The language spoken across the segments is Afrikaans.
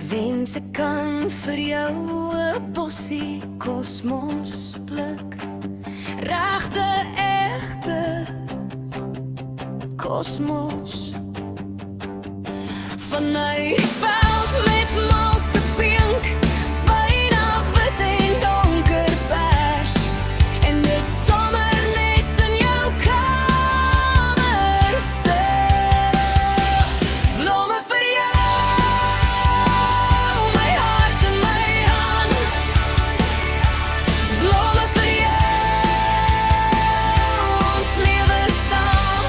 wens ek kan vir jou 'n bossie kosmos pluk. Regte, egte kosmos. Vanuit die veld met malse pink, byna wit en donker pers. En dit sommer net in jou kamer sit. Blomme vir jou, my hart in my hand. Blomme vir jou, ons lewe saam.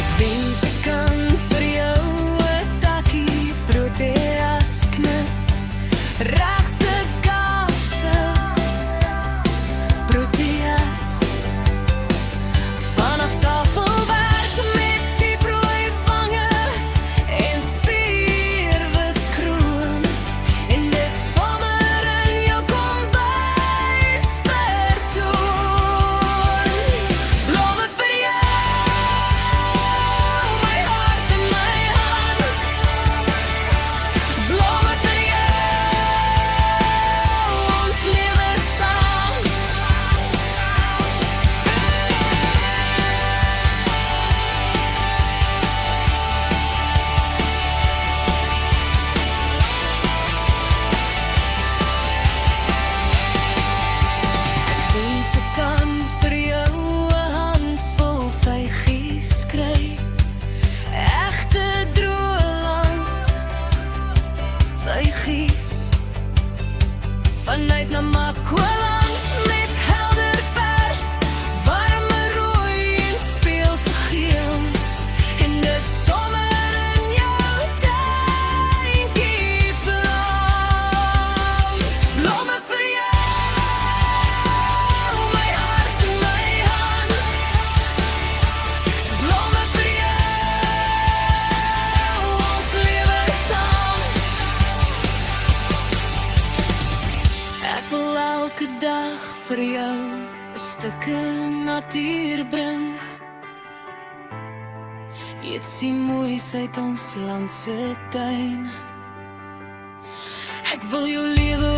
Ek wens ek kan vir jou 'n takkie proteas knip. Regte kasse, proteas. Vanaf tafelwerk met die brooi vange en spierwit kroon. En dit sommer in jou kombuis vertoon. Blomme vir jou, my hart in my hand. Blomme vir jou, ons lewe saam. Wens ek kan vir jou 'n handvol vygies kry. Egte droëland vygies. Vanuit Namaqualand met helder pers, warme rooi en speelse geel. En dit sommer in jou tuintjie plant. Blomme vir jou, my hart in my hand. Blomme vir jou, ons lewe saam. Ek wil elke dag vir jou 'n stukkie natuur bring. Jy sien mooi uit ons land se tuin. Ek wil jou lewe